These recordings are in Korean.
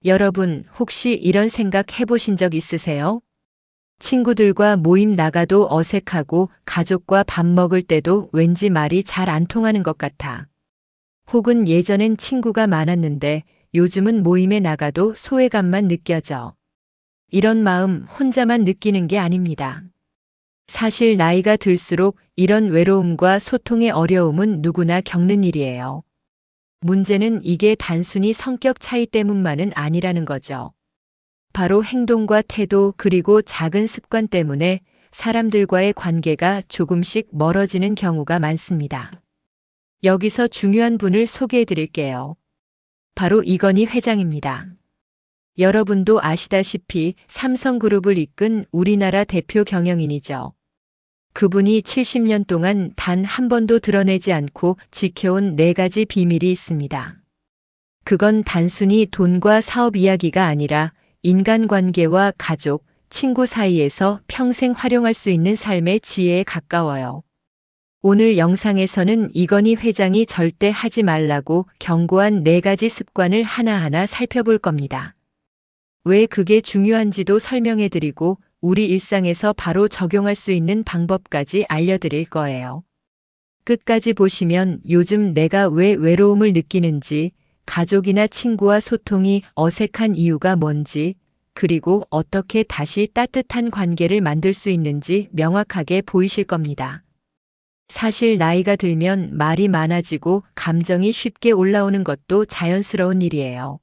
여러분, 혹시 이런 생각 해보신 적 있으세요? 친구들과 모임 나가도 어색하고 가족과 밥 먹을 때도 왠지 말이 잘 안 통하는 것 같아. 혹은 예전엔 친구가 많았는데 요즘은 모임에 나가도 소외감만 느껴져. 이런 마음 혼자만 느끼는 게 아닙니다. 사실 나이가 들수록 이런 외로움과 소통의 어려움은 누구나 겪는 일이에요. 문제는 이게 단순히 성격 차이 때문만은 아니라는 거죠. 바로 행동과 태도 그리고 작은 습관 때문에 사람들과의 관계가 조금씩 멀어지는 경우가 많습니다. 여기서 중요한 분을 소개해 드릴게요. 바로 이건희 회장입니다. 여러분도 아시다시피 삼성그룹을 이끈 우리나라 대표 경영인이죠. 그분이 70년 동안 단 한 번도 드러내지 않고 지켜온 4가지 비밀이 있습니다. 그건 단순히 돈과 사업 이야기가 아니라 인간관계와 가족, 친구 사이에서 평생 활용할 수 있는 삶의 지혜에 가까워요. 오늘 영상에서는 이건희 회장이 절대 하지 말라고 경고한 4가지 습관을 하나하나 살펴볼 겁니다. 왜 그게 중요한지도 설명해 드리고 우리 일상에서 바로 적용할 수 있는 방법까지 알려드릴 거예요. 끝까지 보시면 요즘 내가 왜 외로움을 느끼는지, 가족이나 친구와 소통이 어색한 이유가 뭔지, 그리고 어떻게 다시 따뜻한 관계를 만들 수 있는지 명확하게 보이실 겁니다. 사실 나이가 들면 말이 많아지고 감정이 쉽게 올라오는 것도 자연스러운 일이에요.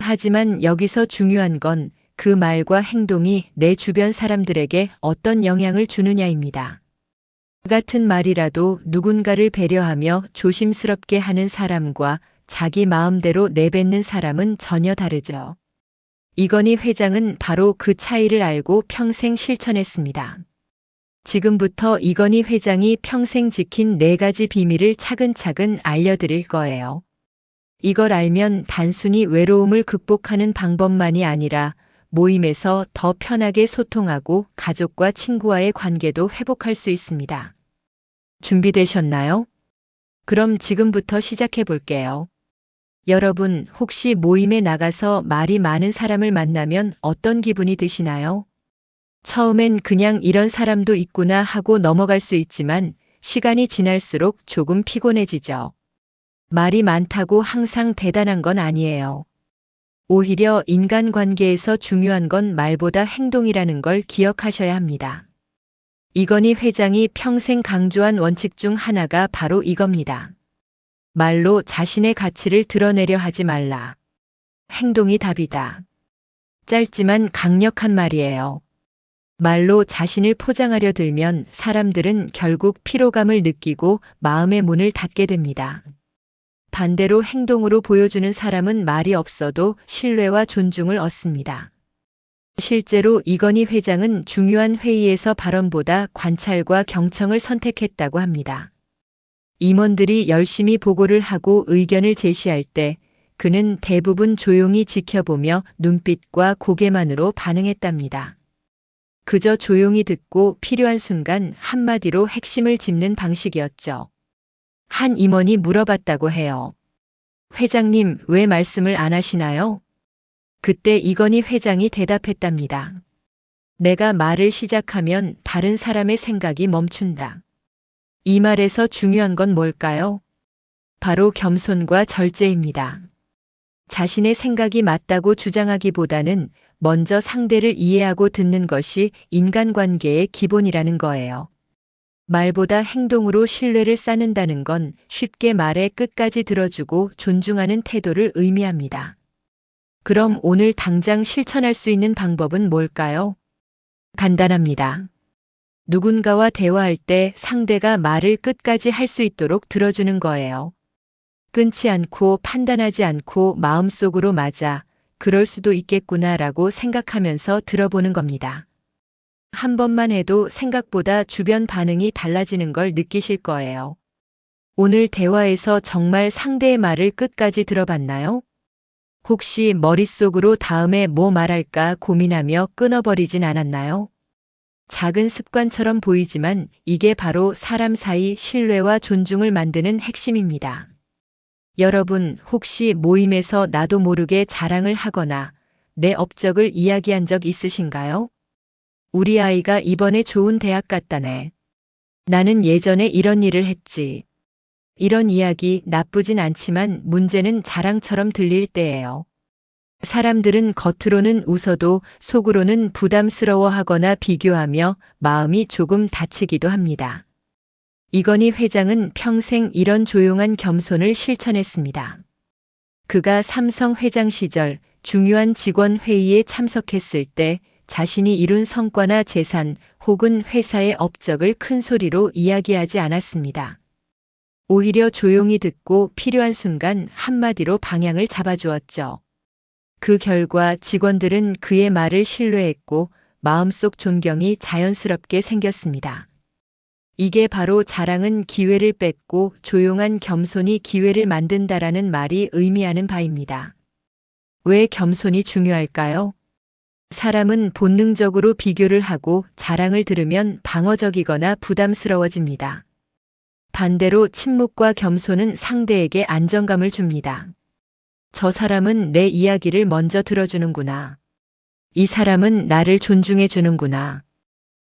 하지만 여기서 중요한 건 그 말과 행동이 내 주변 사람들에게 어떤 영향을 주느냐입니다. 같은 말이라도 누군가를 배려하며 조심스럽게 하는 사람과 자기 마음대로 내뱉는 사람은 전혀 다르죠. 이건희 회장은 바로 그 차이를 알고 평생 실천했습니다. 지금부터 이건희 회장이 평생 지킨 4가지 비밀을 차근차근 알려드릴 거예요. 이걸 알면 단순히 외로움을 극복하는 방법만이 아니라 모임에서 더 편하게 소통하고 가족과 친구와의 관계도 회복할 수 있습니다. 준비되셨나요? 그럼 지금부터 시작해 볼게요. 여러분, 혹시 모임에 나가서 말이 많은 사람을 만나면 어떤 기분이 드시나요? 처음엔 그냥 이런 사람도 있구나 하고 넘어갈 수 있지만 시간이 지날수록 조금 피곤해지죠. 말이 많다고 항상 대단한 건 아니에요. 오히려 인간관계에서 중요한 건 말보다 행동이라는 걸 기억하셔야 합니다. 이건희 회장이 평생 강조한 원칙 중 하나가 바로 이겁니다. 말로 자신의 가치를 드러내려 하지 말라. 행동이 답이다. 짧지만 강력한 말이에요. 말로 자신을 포장하려 들면 사람들은 결국 피로감을 느끼고 마음의 문을 닫게 됩니다. 반대로 행동으로 보여주는 사람은 말이 없어도 신뢰와 존중을 얻습니다. 실제로 이건희 회장은 중요한 회의에서 발언보다 관찰과 경청을 선택했다고 합니다. 임원들이 열심히 보고를 하고 의견을 제시할 때 그는 대부분 조용히 지켜보며 눈빛과 고개만으로 반응했답니다. 그저 조용히 듣고 필요한 순간 한마디로 핵심을 짚는 방식이었죠. 한 임원이 물어봤다고 해요. 회장님, 왜 말씀을 안 하시나요? 그때 이건희 회장이 대답했답니다. 내가 말을 시작하면 다른 사람의 생각이 멈춘다. 이 말에서 중요한 건 뭘까요? 바로 겸손과 절제입니다. 자신의 생각이 맞다고 주장하기보다는 먼저 상대를 이해하고 듣는 것이 인간관계의 기본이라는 거예요. 말보다 행동으로 신뢰를 쌓는다는 건 쉽게 말의 끝까지 들어주고 존중하는 태도를 의미합니다. 그럼 오늘 당장 실천할 수 있는 방법은 뭘까요? 간단합니다. 누군가와 대화할 때 상대가 말을 끝까지 할 수 있도록 들어주는 거예요. 끊지 않고 판단하지 않고 마음속으로 맞아, 그럴 수도 있겠구나라고 생각하면서 들어보는 겁니다. 한 번만 해도 생각보다 주변 반응이 달라지는 걸 느끼실 거예요. 오늘 대화에서 정말 상대의 말을 끝까지 들어봤나요? 혹시 머릿속으로 다음에 뭐 말할까 고민하며 끊어버리진 않았나요? 작은 습관처럼 보이지만 이게 바로 사람 사이 신뢰와 존중을 만드는 핵심입니다. 여러분, 혹시 모임에서 나도 모르게 자랑을 하거나 내 업적을 이야기한 적 있으신가요? 우리 아이가 이번에 좋은 대학 갔다네. 나는 예전에 이런 일을 했지. 이런 이야기 나쁘진 않지만 문제는 자랑처럼 들릴 때예요. 사람들은 겉으로는 웃어도 속으로는 부담스러워하거나 비교하며 마음이 조금 다치기도 합니다. 이건희 회장은 평생 이런 조용한 겸손을 실천했습니다. 그가 삼성 회장 시절 중요한 직원 회의에 참석했을 때 자신이 이룬 성과나 재산 혹은 회사의 업적을 큰 소리로 이야기하지 않았습니다. 오히려 조용히 듣고 필요한 순간 한마디로 방향을 잡아주었죠. 그 결과 직원들은 그의 말을 신뢰했고 마음속 존경이 자연스럽게 생겼습니다. 이게 바로 자랑은 기회를 뺏고 조용한 겸손이 기회를 만든다라는 말이 의미하는 바입니다. 왜 겸손이 중요할까요? 사람은 본능적으로 비교를 하고 자랑을 들으면 방어적이거나 부담스러워집니다. 반대로 침묵과 겸손은 상대에게 안정감을 줍니다. 저 사람은 내 이야기를 먼저 들어주는구나. 이 사람은 나를 존중해 주는구나.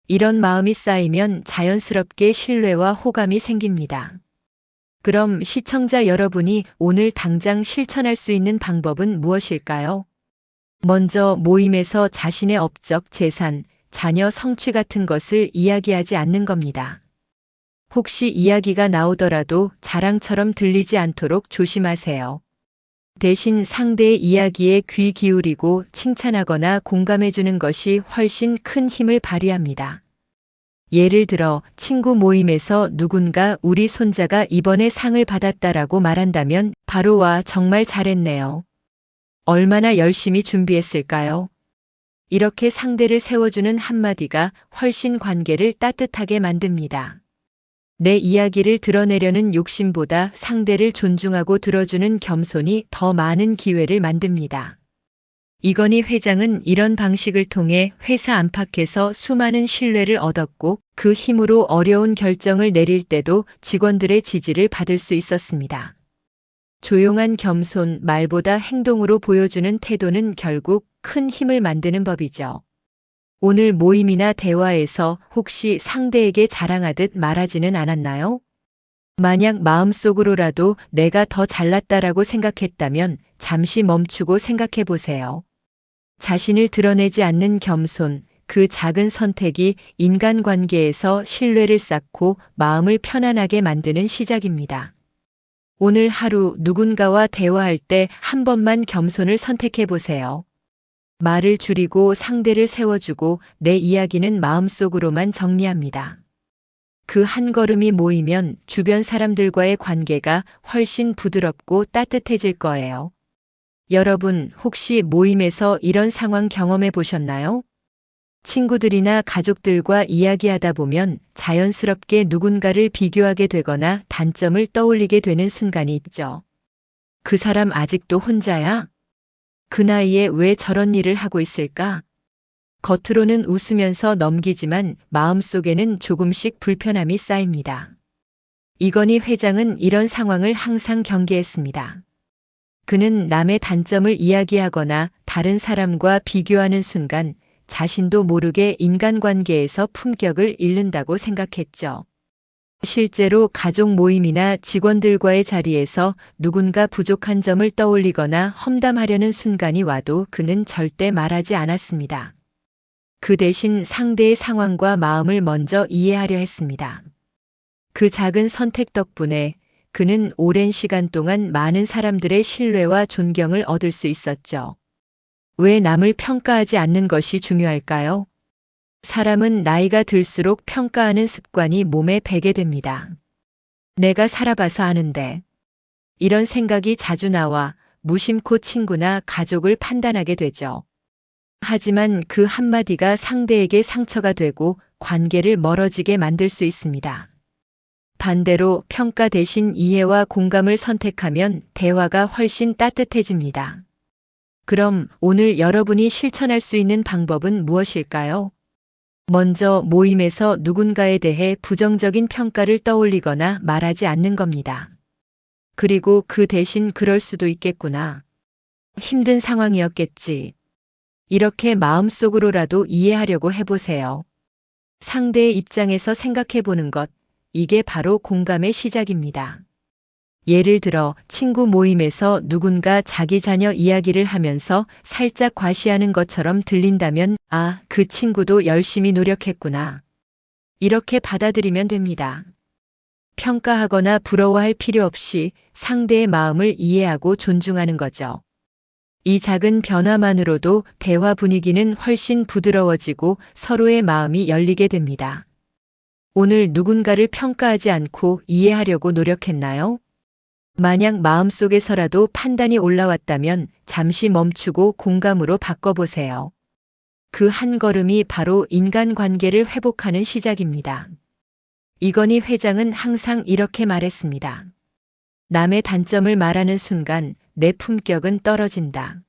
이런 마음이 쌓이면 자연스럽게 신뢰와 호감이 생깁니다. 그럼 시청자 여러분이 오늘 당장 실천할 수 있는 방법은 무엇일까요? 먼저 모임에서 자신의 업적, 재산, 자녀 성취 같은 것을 이야기하지 않는 겁니다. 혹시 이야기가 나오더라도 자랑처럼 들리지 않도록 조심하세요. 대신 상대의 이야기에 귀 기울이고 칭찬하거나 공감해주는 것이 훨씬 큰 힘을 발휘합니다. 예를 들어 친구 모임에서 누군가 우리 손자가 이번에 상을 받았다라고 말한다면 바로 와 정말 잘했네요. 얼마나 열심히 준비했을까요? 이렇게 상대를 세워주는 한마디가 훨씬 관계를 따뜻하게 만듭니다. 내 이야기를 드러내려는 욕심보다 상대를 존중하고 들어주는 겸손이 더 많은 기회를 만듭니다. 이건희 회장은 이런 방식을 통해 회사 안팎에서 수많은 신뢰를 얻었고 그 힘으로 어려운 결정을 내릴 때도 직원들의 지지를 받을 수 있었습니다. 조용한 겸손, 말보다 행동으로 보여주는 태도는 결국 큰 힘을 만드는 법이죠. 오늘 모임이나 대화에서 혹시 상대에게 자랑하듯 말하지는 않았나요? 만약 마음속으로라도 내가 더 잘났다라고 생각했다면 잠시 멈추고 생각해 보세요. 자신을 드러내지 않는 겸손, 그 작은 선택이 인간관계에서 신뢰를 쌓고 마음을 편안하게 만드는 시작입니다. 오늘 하루 누군가와 대화할 때 한 번만 겸손을 선택해 보세요. 말을 줄이고 상대를 세워주고 내 이야기는 마음속으로만 정리합니다. 그 한 걸음이 모이면 주변 사람들과의 관계가 훨씬 부드럽고 따뜻해질 거예요. 여러분, 혹시 모임에서 이런 상황 경험해 보셨나요? 친구들이나 가족들과 이야기하다 보면 자연스럽게 누군가를 비교하게 되거나 단점을 떠올리게 되는 순간이 있죠. 그 사람 아직도 혼자야? 그 나이에 왜 저런 일을 하고 있을까? 겉으로는 웃으면서 넘기지만 마음속에는 조금씩 불편함이 쌓입니다. 이건희 회장은 이런 상황을 항상 경계했습니다. 그는 남의 단점을 이야기하거나 다른 사람과 비교하는 순간 자신도 모르게 인간관계에서 품격을 잃는다고 생각했죠. 실제로 가족 모임이나 직원들과의 자리에서 누군가 부족한 점을 떠올리거나 험담하려는 순간이 와도 그는 절대 말하지 않았습니다. 그 대신 상대의 상황과 마음을 먼저 이해하려 했습니다. 그 작은 선택 덕분에 그는 오랜 시간 동안 많은 사람들의 신뢰와 존경을 얻을 수 있었죠. 왜 남을 평가하지 않는 것이 중요할까요? 사람은 나이가 들수록 평가하는 습관이 몸에 배게 됩니다. 내가 살아봐서 아는데. 이런 생각이 자주 나와 무심코 친구나 가족을 판단하게 되죠. 하지만 그 한마디가 상대에게 상처가 되고 관계를 멀어지게 만들 수 있습니다. 반대로 평가 대신 이해와 공감을 선택하면 대화가 훨씬 따뜻해집니다. 그럼 오늘 여러분이 실천할 수 있는 방법은 무엇일까요? 먼저 모임에서 누군가에 대해 부정적인 평가를 떠올리거나 말하지 않는 겁니다. 그리고 그 대신 그럴 수도 있겠구나. 힘든 상황이었겠지. 이렇게 마음속으로라도 이해하려고 해보세요. 상대의 입장에서 생각해 보는 것, 이게 바로 공감의 시작입니다. 예를 들어 친구 모임에서 누군가 자기 자녀 이야기를 하면서 살짝 과시하는 것처럼 들린다면, 아, 그 친구도 열심히 노력했구나. 이렇게 받아들이면 됩니다. 평가하거나 부러워할 필요 없이 상대의 마음을 이해하고 존중하는 거죠. 이 작은 변화만으로도 대화 분위기는 훨씬 부드러워지고 서로의 마음이 열리게 됩니다. 오늘 누군가를 평가하지 않고 이해하려고 노력했나요? 만약 마음속에서라도 판단이 올라왔다면 잠시 멈추고 공감으로 바꿔보세요. 그 한 걸음이 바로 인간관계를 회복하는 시작입니다. 이건희 회장은 항상 이렇게 말했습니다. 남의 단점을 말하는 순간 내 품격은 떨어진다.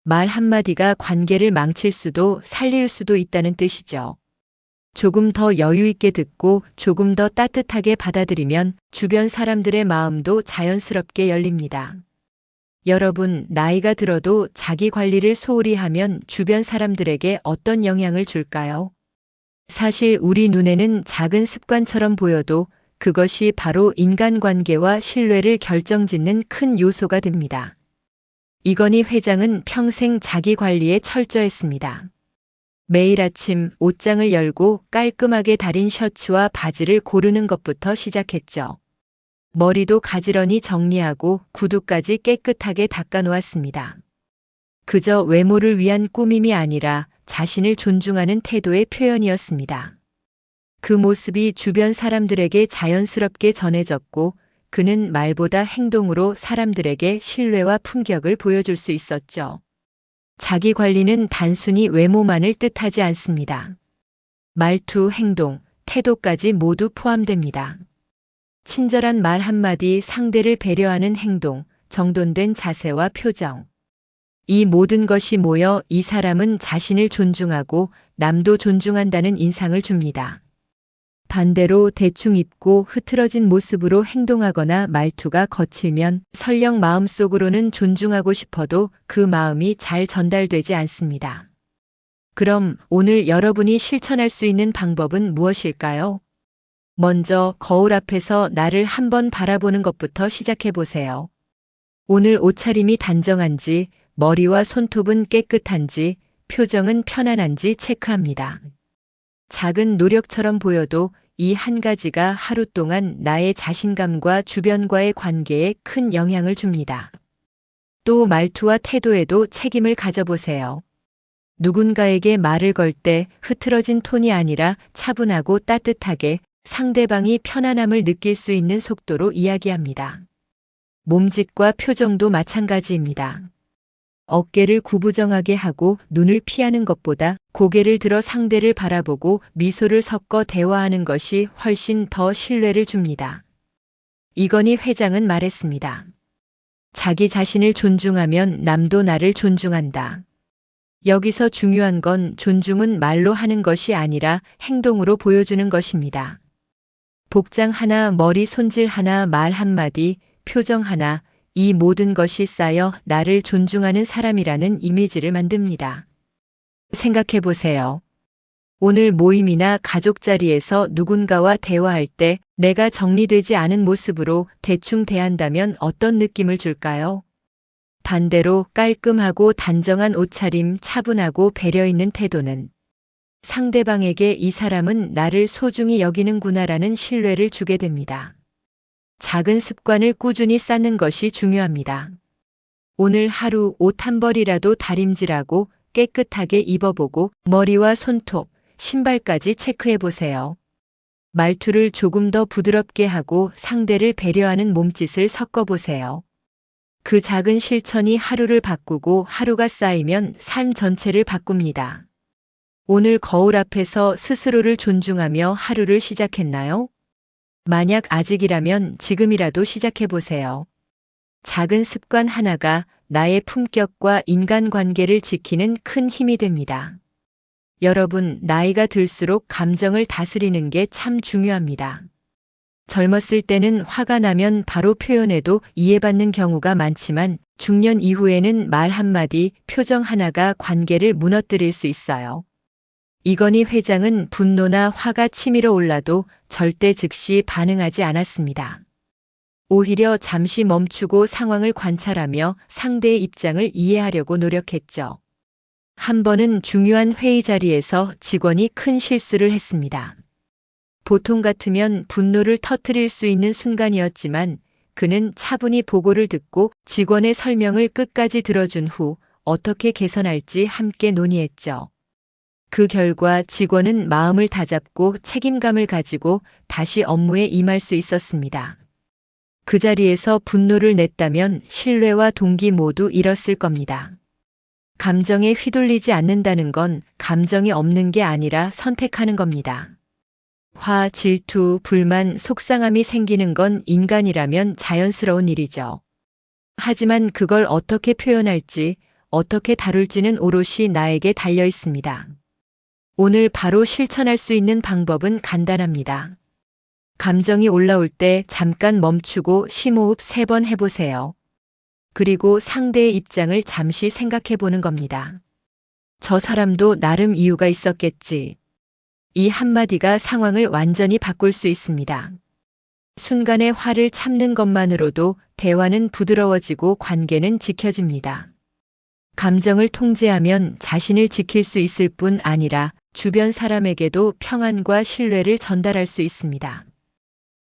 말 한마디가 관계를 망칠 수도 살릴 수도 있다는 뜻이죠. 조금 더 여유 있게 듣고 조금 더 따뜻하게 받아들이면 주변 사람들의 마음도 자연스럽게 열립니다. 여러분, 나이가 들어도 자기 관리를 소홀히 하면 주변 사람들에게 어떤 영향을 줄까요? 사실 우리 눈에는 작은 습관처럼 보여도 그것이 바로 인간관계와 신뢰를 결정짓는 큰 요소가 됩니다. 이건희 회장은 평생 자기 관리에 철저했습니다. 매일 아침 옷장을 열고 깔끔하게 다린 셔츠와 바지를 고르는 것부터 시작했죠. 머리도 가지런히 정리하고 구두까지 깨끗하게 닦아놓았습니다. 그저 외모를 위한 꾸밈이 아니라 자신을 존중하는 태도의 표현이었습니다. 그 모습이 주변 사람들에게 자연스럽게 전해졌고, 그는 말보다 행동으로 사람들에게 신뢰와 품격을 보여줄 수 있었죠. 자기 관리는 단순히 외모만을 뜻하지 않습니다. 말투, 행동, 태도까지 모두 포함됩니다. 친절한 말 한마디, 상대를 배려하는 행동, 정돈된 자세와 표정. 이 모든 것이 모여 이 사람은 자신을 존중하고 남도 존중한다는 인상을 줍니다. 반대로 대충 입고 흐트러진 모습으로 행동하거나 말투가 거칠면 설령 마음속으로는 존중하고 싶어도 그 마음이 잘 전달되지 않습니다. 그럼 오늘 여러분이 실천할 수 있는 방법은 무엇일까요? 먼저 거울 앞에서 나를 한번 바라보는 것부터 시작해 보세요. 오늘 옷차림이 단정한지, 머리와 손톱은 깨끗한지, 표정은 편안한지 체크합니다. 작은 노력처럼 보여도 이 한 가지가 하루 동안 나의 자신감과 주변과의 관계에 큰 영향을 줍니다. 또 말투와 태도에도 책임을 가져보세요. 누군가에게 말을 걸 때 흐트러진 톤이 아니라 차분하고 따뜻하게, 상대방이 편안함을 느낄 수 있는 속도로 이야기합니다. 몸짓과 표정도 마찬가지입니다. 어깨를 구부정하게 하고 눈을 피하는 것보다 고개를 들어 상대를 바라보고 미소를 섞어 대화하는 것이 훨씬 더 신뢰를 줍니다. 이건희 회장은 말했습니다. 자기 자신을 존중하면 남도 나를 존중한다. 여기서 중요한 건 존중은 말로 하는 것이 아니라 행동으로 보여주는 것입니다. 복장 하나, 머리 손질 하나, 말 한마디, 표정 하나, 이 모든 것이 쌓여 나를 존중하는 사람이라는 이미지를 만듭니다. 생각해 보세요. 오늘 모임이나 가족 자리에서 누군가와 대화할 때 내가 정리되지 않은 모습으로 대충 대한다면 어떤 느낌을 줄까요? 반대로 깔끔하고 단정한 옷차림, 차분하고 배려 있는 태도는 상대방에게 이 사람은 나를 소중히 여기는구나라는 신뢰를 주게 됩니다. 작은 습관을 꾸준히 쌓는 것이 중요합니다. 오늘 하루 옷 한 벌이라도 다림질하고 깨끗하게 입어보고 머리와 손톱, 신발까지 체크해 보세요. 말투를 조금 더 부드럽게 하고 상대를 배려하는 몸짓을 섞어 보세요. 그 작은 실천이 하루를 바꾸고 하루가 쌓이면 삶 전체를 바꿉니다. 오늘 거울 앞에서 스스로를 존중하며 하루를 시작했나요? 만약 아직이라면 지금이라도 시작해 보세요. 작은 습관 하나가 나의 품격과 인간관계를 지키는 큰 힘이 됩니다. 여러분, 나이가 들수록 감정을 다스리는 게 참 중요합니다. 젊었을 때는 화가 나면 바로 표현해도 이해받는 경우가 많지만 중년 이후에는 말 한마디, 표정 하나가 관계를 무너뜨릴 수 있어요. 이건희 회장은 분노나 화가 치밀어 올라도 절대 즉시 반응하지 않았습니다. 오히려 잠시 멈추고 상황을 관찰하며 상대의 입장을 이해하려고 노력했죠. 한 번은 중요한 회의 자리에서 직원이 큰 실수를 했습니다. 보통 같으면 분노를 터뜨릴 수 있는 순간이었지만 그는 차분히 보고를 듣고 직원의 설명을 끝까지 들어준 후 어떻게 개선할지 함께 논의했죠. 그 결과 직원은 마음을 다잡고 책임감을 가지고 다시 업무에 임할 수 있었습니다. 그 자리에서 분노를 냈다면 신뢰와 동기 모두 잃었을 겁니다. 감정에 휘둘리지 않는다는 건 감정이 없는 게 아니라 선택하는 겁니다. 화, 질투, 불만, 속상함이 생기는 건 인간이라면 자연스러운 일이죠. 하지만 그걸 어떻게 표현할지, 어떻게 다룰지는 오롯이 나에게 달려 있습니다. 오늘 바로 실천할 수 있는 방법은 간단합니다. 감정이 올라올 때 잠깐 멈추고 심호흡 3번 해보세요. 그리고 상대의 입장을 잠시 생각해 보는 겁니다. 저 사람도 나름 이유가 있었겠지. 이 한마디가 상황을 완전히 바꿀 수 있습니다. 순간의 화를 참는 것만으로도 대화는 부드러워지고 관계는 지켜집니다. 감정을 통제하면 자신을 지킬 수 있을 뿐 아니라 주변 사람에게도 평안과 신뢰를 전달할 수 있습니다.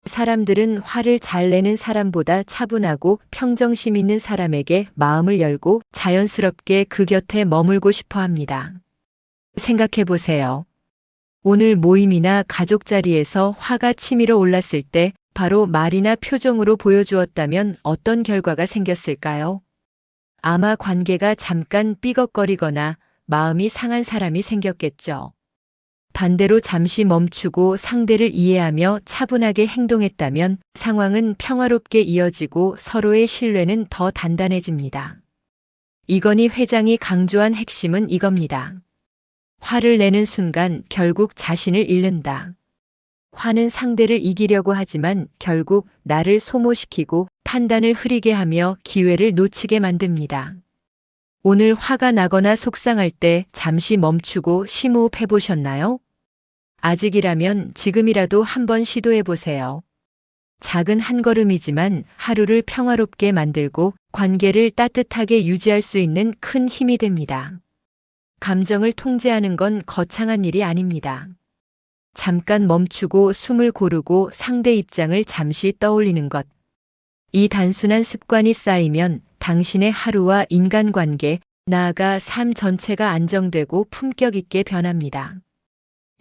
사람들은 화를 잘 내는 사람보다 차분하고 평정심 있는 사람에게 마음을 열고 자연스럽게 그 곁에 머물고 싶어 합니다. 생각해 보세요. 오늘 모임이나 가족 자리에서 화가 치밀어 올랐을 때 바로 말이나 표정으로 보여주었다면 어떤 결과가 생겼을까요? 아마 관계가 잠깐 삐걱거리거나 마음이 상한 사람이 생겼겠죠. 반대로 잠시 멈추고 상대를 이해하며 차분하게 행동했다면 상황은 평화롭게 이어지고 서로의 신뢰는 더 단단해집니다. 이건희 회장이 강조한 핵심은 이겁니다. 화를 내는 순간 결국 자신을 잃는다. 화는 상대를 이기려고 하지만 결국 나를 소모시키고 판단을 흐리게 하며 기회를 놓치게 만듭니다. 오늘 화가 나거나 속상할 때 잠시 멈추고 심호흡 해보셨나요? 아직이라면 지금이라도 한번 시도해 보세요. 작은 한 걸음이지만 하루를 평화롭게 만들고 관계를 따뜻하게 유지할 수 있는 큰 힘이 됩니다. 감정을 통제하는 건 거창한 일이 아닙니다. 잠깐 멈추고 숨을 고르고 상대 입장을 잠시 떠올리는 것. 이 단순한 습관이 쌓이면 당신의 하루와 인간관계, 나아가 삶 전체가 안정되고 품격 있게 변합니다.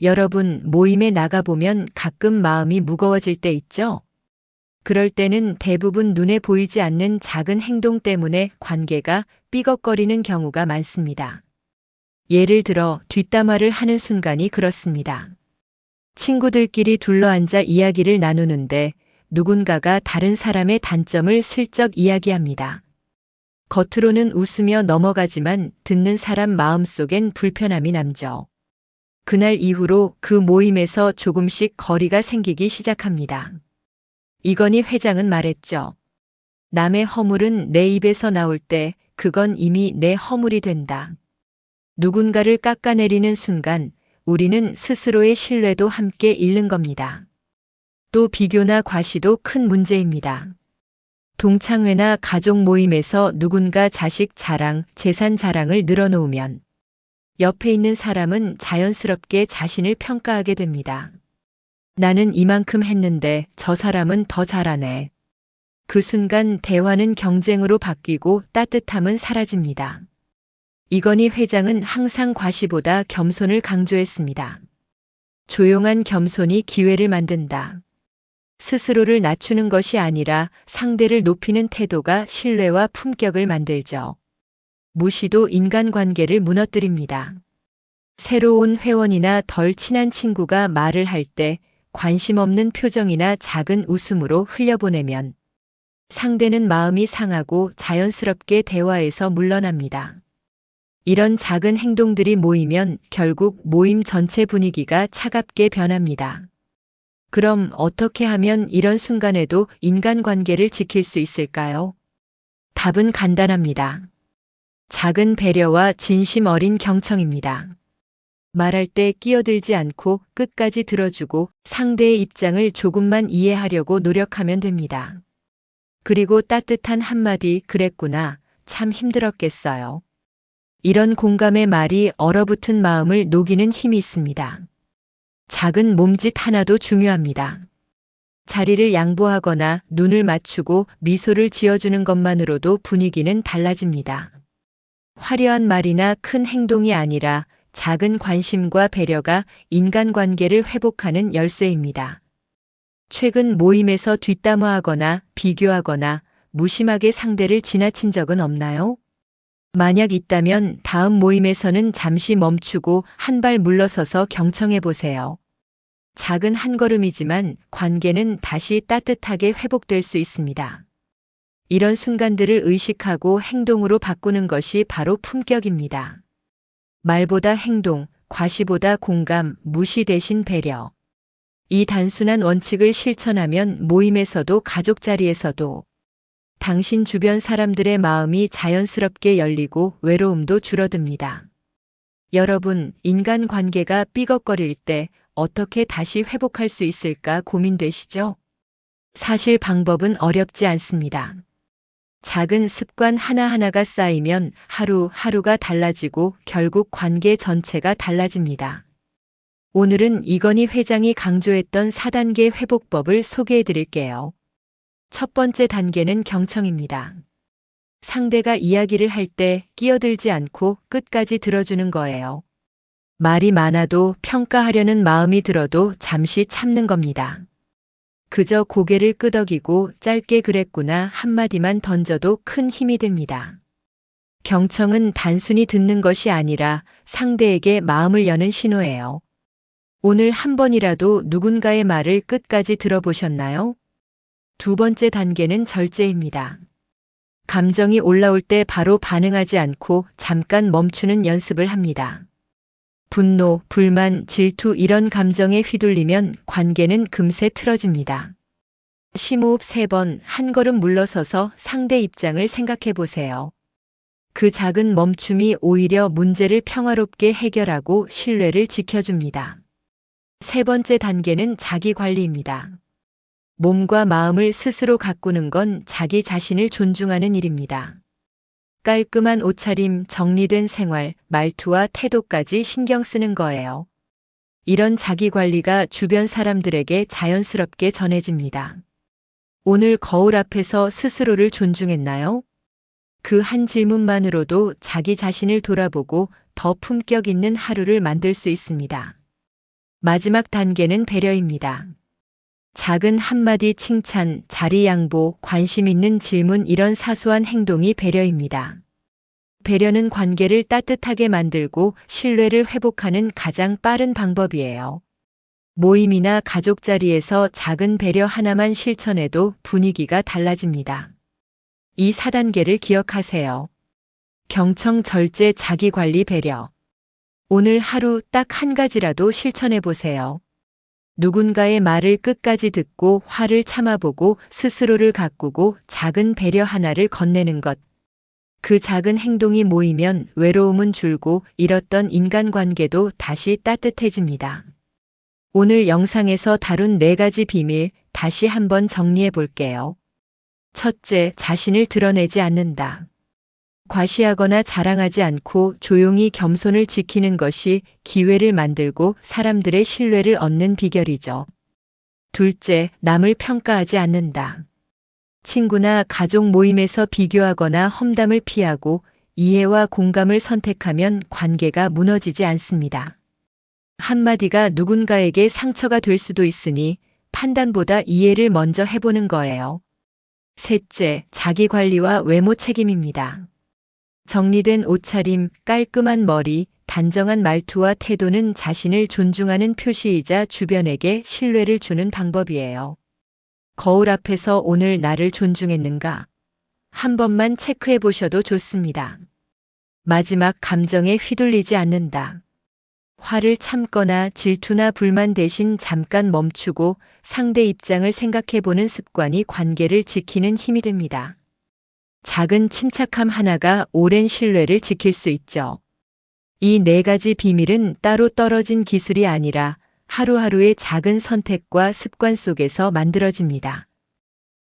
여러분, 모임에 나가보면 가끔 마음이 무거워질 때 있죠? 그럴 때는 대부분 눈에 보이지 않는 작은 행동 때문에 관계가 삐걱거리는 경우가 많습니다. 예를 들어 뒷담화를 하는 순간이 그렇습니다. 친구들끼리 둘러앉아 이야기를 나누는데 누군가가 다른 사람의 단점을 슬쩍 이야기합니다. 겉으로는 웃으며 넘어가지만 듣는 사람 마음속엔 불편함이 남죠. 그날 이후로 그 모임에서 조금씩 거리가 생기기 시작합니다. 이건희 회장은 말했죠. 남의 허물은 내 입에서 나올 때 그건 이미 내 허물이 된다. 누군가를 깎아내리는 순간 우리는 스스로의 신뢰도 함께 잃는 겁니다. 또 비교나 과시도 큰 문제입니다. 동창회나 가족 모임에서 누군가 자식 자랑, 재산 자랑을 늘어놓으면 옆에 있는 사람은 자연스럽게 자신을 평가하게 됩니다. 나는 이만큼 했는데 저 사람은 더 잘하네. 그 순간 대화는 경쟁으로 바뀌고 따뜻함은 사라집니다. 이건희 회장은 항상 과시보다 겸손을 강조했습니다. 조용한 겸손이 기회를 만든다. 스스로를 낮추는 것이 아니라 상대를 높이는 태도가 신뢰와 품격을 만들죠. 무시도 인간관계를 무너뜨립니다. 새로운 회원이나 덜 친한 친구가 말을 할 때 관심 없는 표정이나 작은 웃음으로 흘려보내면 상대는 마음이 상하고 자연스럽게 대화에서 물러납니다. 이런 작은 행동들이 모이면 결국 모임 전체 분위기가 차갑게 변합니다. 그럼 어떻게 하면 이런 순간에도 인간관계를 지킬 수 있을까요? 답은 간단합니다. 작은 배려와 진심 어린 경청입니다. 말할 때 끼어들지 않고 끝까지 들어주고 상대의 입장을 조금만 이해하려고 노력하면 됩니다. 그리고 따뜻한 한마디 "그랬구나. 참 힘들었겠어요." 이런 공감의 말이 얼어붙은 마음을 녹이는 힘이 있습니다. 작은 몸짓 하나도 중요합니다. 자리를 양보하거나 눈을 맞추고 미소를 지어주는 것만으로도 분위기는 달라집니다. 화려한 말이나 큰 행동이 아니라 작은 관심과 배려가 인간관계를 회복하는 열쇠입니다. 최근 모임에서 뒷담화하거나 비교하거나 무심하게 상대를 지나친 적은 없나요? 만약 있다면 다음 모임에서는 잠시 멈추고 한 발 물러서서 경청해 보세요. 작은 한 걸음이지만 관계는 다시 따뜻하게 회복될 수 있습니다. 이런 순간들을 의식하고 행동으로 바꾸는 것이 바로 품격입니다. 말보다 행동, 과시보다 공감, 무시 대신 배려. 이 단순한 원칙을 실천하면 모임에서도 가족 자리에서도 당신 주변 사람들의 마음이 자연스럽게 열리고 외로움도 줄어듭니다. 여러분, 인간관계가 삐걱거릴 때 어떻게 다시 회복할 수 있을까 고민되시죠? 사실 방법은 어렵지 않습니다. 작은 습관 하나하나가 쌓이면 하루하루가 달라지고 결국 관계 전체가 달라집니다. 오늘은 이건희 회장이 강조했던 4단계 회복법을 소개해 드릴게요. 첫 번째 단계는 경청입니다. 상대가 이야기를 할 때 끼어들지 않고 끝까지 들어주는 거예요. 말이 많아도 평가하려는 마음이 들어도 잠시 참는 겁니다. 그저 고개를 끄덕이고 짧게 "그랬구나" 한마디만 던져도 큰 힘이 됩니다. 경청은 단순히 듣는 것이 아니라 상대에게 마음을 여는 신호예요. 오늘 한 번이라도 누군가의 말을 끝까지 들어보셨나요? 두 번째 단계는 절제입니다. 감정이 올라올 때 바로 반응하지 않고 잠깐 멈추는 연습을 합니다. 분노, 불만, 질투 이런 감정에 휘둘리면 관계는 금세 틀어집니다. 심호흡 3번, 한 걸음 물러서서 상대 입장을 생각해 보세요. 그 작은 멈춤이 오히려 문제를 평화롭게 해결하고 신뢰를 지켜줍니다. 세 번째 단계는 자기 관리입니다. 몸과 마음을 스스로 가꾸는 건 자기 자신을 존중하는 일입니다. 깔끔한 옷차림, 정리된 생활, 말투와 태도까지 신경 쓰는 거예요. 이런 자기 관리가 주변 사람들에게 자연스럽게 전해집니다. 오늘 거울 앞에서 스스로를 존중했나요? 그 한 질문만으로도 자기 자신을 돌아보고 더 품격 있는 하루를 만들 수 있습니다. 마지막 단계는 배려입니다. 작은 한마디 칭찬, 자리 양보, 관심 있는 질문 이런 사소한 행동이 배려입니다. 배려는 관계를 따뜻하게 만들고 신뢰를 회복하는 가장 빠른 방법이에요. 모임이나 가족 자리에서 작은 배려 하나만 실천해도 분위기가 달라집니다. 이 4단계를 기억하세요. 경청, 절제, 자기관리, 배려. 오늘 하루 딱 한 가지라도 실천해 보세요. 누군가의 말을 끝까지 듣고 화를 참아보고 스스로를 가꾸고 작은 배려 하나를 건네는 것. 그 작은 행동이 모이면 외로움은 줄고 잃었던 인간관계도 다시 따뜻해집니다. 오늘 영상에서 다룬 4가지 비밀 다시 한번 정리해 볼게요. 첫째, 자신을 드러내지 않는다. 과시하거나 자랑하지 않고 조용히 겸손을 지키는 것이 기회를 만들고 사람들의 신뢰를 얻는 비결이죠. 둘째, 남을 평가하지 않는다. 친구나 가족 모임에서 비교하거나 험담을 피하고 이해와 공감을 선택하면 관계가 무너지지 않습니다. 한마디가 누군가에게 상처가 될 수도 있으니 판단보다 이해를 먼저 해보는 거예요. 셋째, 자기 관리와 외모 책임입니다. 정리된 옷차림, 깔끔한 머리, 단정한 말투와 태도는 자신을 존중하는 표시이자 주변에게 신뢰를 주는 방법이에요. 거울 앞에서 오늘 나를 존중했는가? 한 번만 체크해 보셔도 좋습니다. 마지막, 감정에 휘둘리지 않는다. 화를 참거나 질투나 불만 대신 잠깐 멈추고 상대 입장을 생각해 보는 습관이 관계를 지키는 힘이 됩니다. 작은 침착함 하나가 오랜 신뢰를 지킬 수 있죠. 이 네 가지 비밀은 따로 떨어진 기술이 아니라 하루하루의 작은 선택과 습관 속에서 만들어집니다.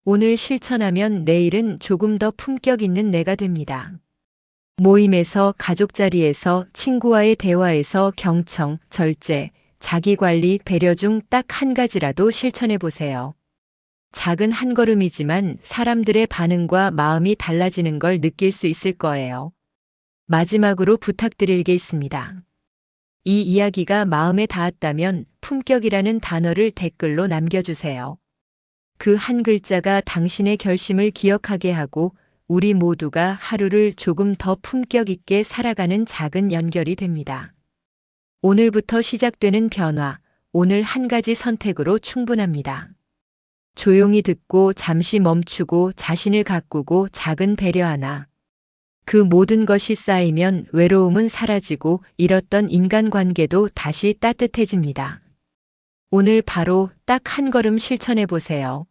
오늘 실천하면 내일은 조금 더 품격 있는 내가 됩니다. 모임에서, 가족 자리에서, 친구와의 대화에서 경청, 절제, 자기관리, 배려 중 딱 한 가지라도 실천해 보세요. 작은 한 걸음이지만 사람들의 반응과 마음이 달라지는 걸 느낄 수 있을 거예요. 마지막으로 부탁드릴 게 있습니다. 이 이야기가 마음에 닿았다면 품격이라는 단어를 댓글로 남겨주세요. 그 한 글자가 당신의 결심을 기억하게 하고 우리 모두가 하루를 조금 더 품격 있게 살아가는 작은 연결이 됩니다. 오늘부터 시작되는 변화, 오늘 한 가지 선택으로 충분합니다. 조용히 듣고 잠시 멈추고 자신을 가꾸고 작은 배려 하나. 그 모든 것이 쌓이면 외로움은 사라지고 잃었던 인간관계도 다시 따뜻해집니다. 오늘 바로 딱 한 걸음 실천해 보세요.